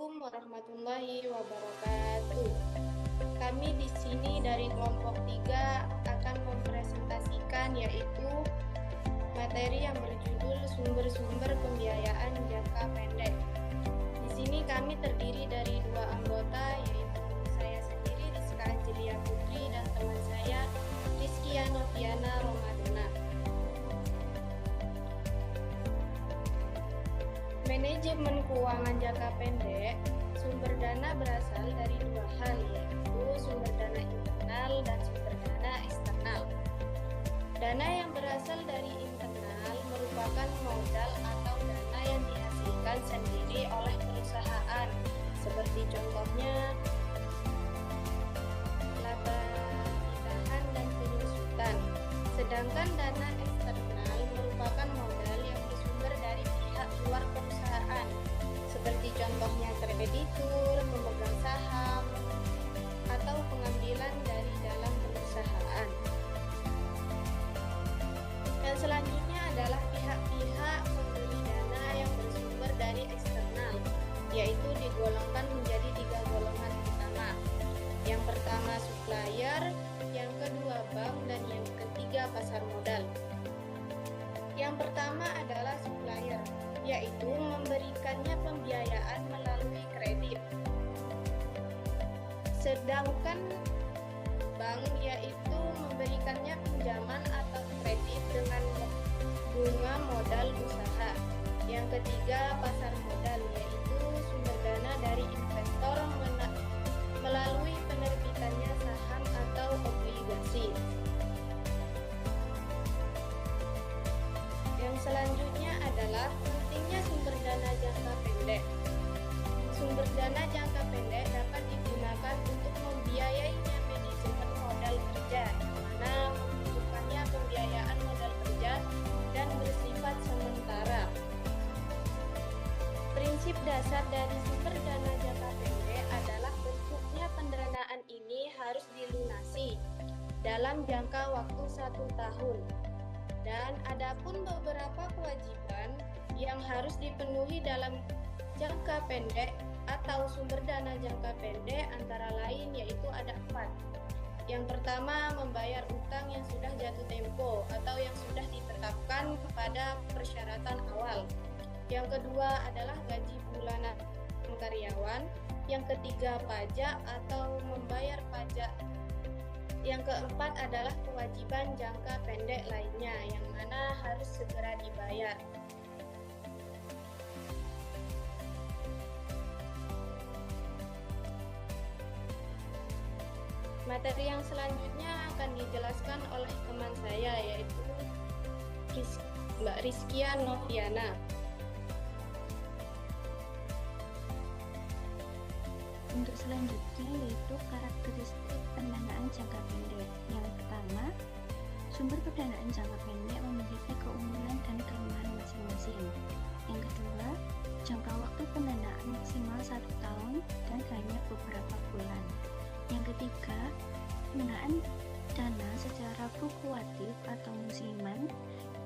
Assalamualaikum warahmatullahi wabarakatuh. Kami di sini dari kelompok 3 akan mempresentasikan yaitu materi yang berjudul sumber-sumber pembiayaan jangka pendek. Di sini kami terdiri dari 2 anggota yaitu saya sendiri Rizka Angelia Putri dan teman saya Rizkia Noviana Romadona. Manajemen keuangan jangka pendek, sumber dana berasal dari 2 hal, yaitu sumber dana internal dan sumber dana eksternal. Dana yang berasal dari internal merupakan modal atau dana yang dihasilkan sendiri oleh perusahaan, seperti contohnya laba nikahan dan penyusutan. Sedangkan dana eksternal merupakan modal yang bersumber dari pihak luar perusahaan, seperti contohnya kreditur, pemegang saham, atau pengambilan dari dalam perusahaan. Dan selanjutnya adalah pihak-pihak pemberi dana yang bersumber dari eksternal, yaitu digolongkan menjadi 3 golongan utama. Yang pertama supplier, yang kedua bank, dan yang ketiga pasar modal. Yang pertama adalah supplier, yaitu memberikannya pembiayaan melalui kredit. Sedangkan bank yaitu memberikannya pinjaman atau kredit dengan bunga modal usaha. Yang ketiga pasar modal, yaitu sumber dana dari investor melalui penerbitannya saham atau obligasi. Yang selanjutnya adalah pentingnya sumber dana jangka pendek. Sumber dana jangka pendek dapat digunakan untuk membiayainya manajemen modal kerja, di mana membutuhkannya pembiayaan modal kerja dan bersifat sementara. Prinsip dasar dari sumber dana jangka pendek adalah bentuknya pendanaan ini harus dilunasi dalam jangka waktu 1 tahun. Dan adapun beberapa kewajiban yang harus dipenuhi dalam jangka pendek atau sumber dana jangka pendek antara lain yaitu ada 4. Yang pertama, membayar utang yang sudah jatuh tempo atau yang sudah ditetapkan pada persyaratan awal. Yang kedua adalah gaji bulanan karyawan. Yang ketiga, pajak atau membayar pajak. Yang keempat adalah kewajiban jangka pendek lainnya yang mana harus segera dibayar. Materi yang selanjutnya akan dijelaskan oleh teman saya yaitu Mbak Rizkia Noviana. Untuk selanjutnya yaitu karakteristik pendanaan jangka pendek. Yang pertama, sumber pendanaan jangka pendek memiliki keunggulan dan kelemahan masing-masing. Yang kedua, jangka waktu pendanaan maksimal 1 tahun dan hanya beberapa bulan. Yang ketiga, pendanaan dana secara fluktuatif atau musiman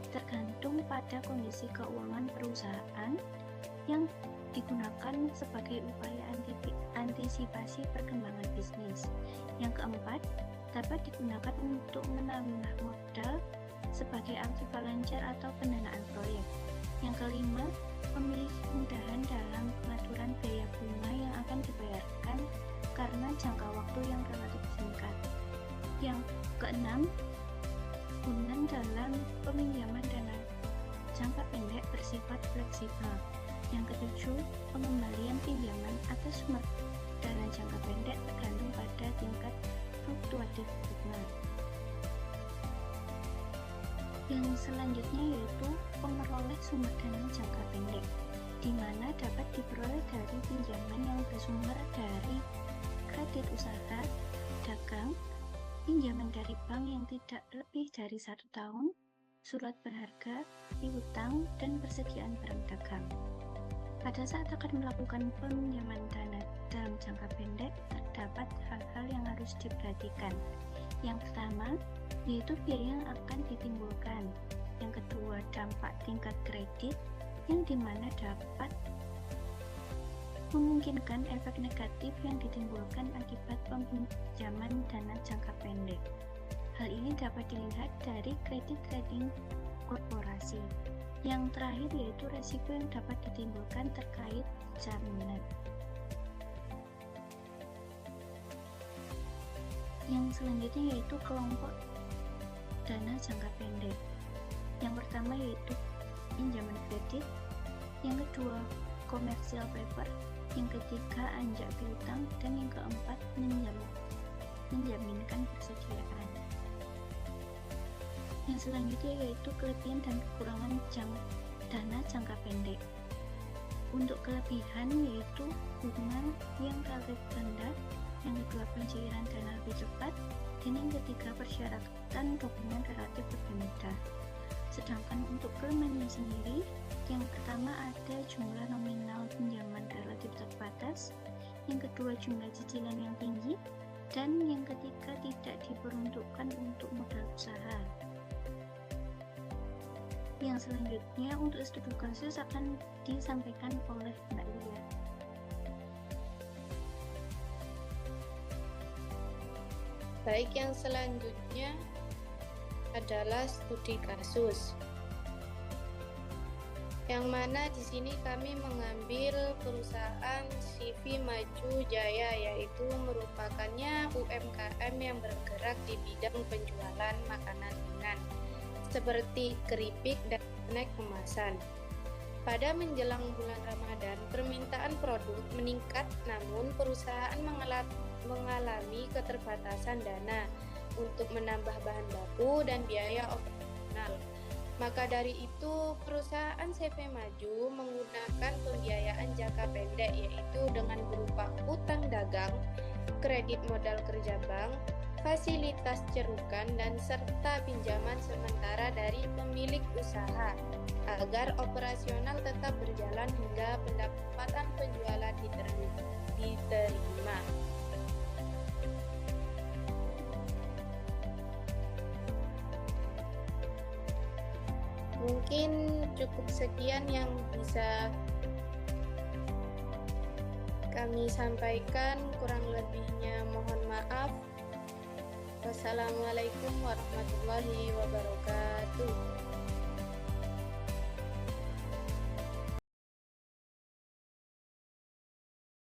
tergantung pada kondisi keuangan perusahaan yang digunakan sebagai upaya antisipasi perkembangan bisnis. Yang keempat, dapat digunakan untuk menambah modal sebagai aktiva lancar atau pendanaan proyek. Yang kelima, memiliki kemudahan dalam pengaturan biaya bunga yang akan dibayarkan karena jangka waktu yang relatif singkat. Yang keenam, kegunaan dalam peminjaman dana jangka pendek bersifat fleksibel. Yang ketujuh, pengembalian pinjaman atas sumber dana jangka pendek tergantung pada tingkat fluktuatif bunga. Yang selanjutnya yaitu memperoleh sumber dana jangka pendek, di mana dapat diperoleh dari pinjaman yang bersumber dari kredit usaha, dagang, pinjaman dari bank yang tidak lebih dari 1 tahun, surat berharga, piutang, dan persediaan barang dagang. Pada saat akan melakukan peminjaman dana dalam jangka pendek, terdapat hal-hal yang harus diperhatikan. Yang pertama, yaitu biaya yang akan ditimbulkan. Yang kedua, dampak tingkat kredit yang dimana dapat memungkinkan efek negatif yang ditimbulkan akibat peminjaman dana jangka pendek. Hal ini dapat dilihat dari kredit rating korporasi. Yang terakhir yaitu resiko yang dapat ditimbulkan terkait jaminan. Yang selanjutnya yaitu kelompok dana jangka pendek. Yang pertama yaitu pinjaman kredit, yang kedua commercial paper, yang ketiga anjak piutang, dan yang keempat menjaminkan persediaan. Yang selanjutnya yaitu kelebihan dan kekurangan dana jangka pendek. Untuk kelebihan yaitu bunga yang relatif rendah, yang kedua pencairan dana lebih cepat, dan yang ketiga persyaratan dokumen relatif lebih mudah. Sedangkan untuk kelemahannya sendiri, yang pertama ada jumlah nominal pinjaman relatif terbatas, yang kedua jumlah cicilan yang tinggi, dan yang ketiga tidak diperuntukkan untuk modal usaha. Yang selanjutnya untuk studi kasus akan disampaikan oleh Mbak Lia. Baik, yang selanjutnya adalah studi kasus. Yang mana di sini kami mengambil perusahaan CV Maju Jaya, yaitu merupakannya UMKM yang bergerak di bidang penjualan makanan ringan seperti keripik dan snack kemasan. Pada menjelang bulan Ramadan, permintaan produk meningkat, namun perusahaan mengalami keterbatasan dana untuk menambah bahan baku dan biaya operasional. Maka dari itu, perusahaan CV Maju menggunakan pembiayaan jangka pendek, yaitu dengan berupa utang dagang, kredit modal kerja bank, fasilitas cerukan, dan serta pinjaman sementara dari pemilik usaha agar operasional tetap berjalan hingga pendapatan penjualan diterima. Mungkin cukup sekian yang bisa kami sampaikan, kurang lebihnya mohon maaf. Wassalamualaikum warahmatullahi wabarakatuh.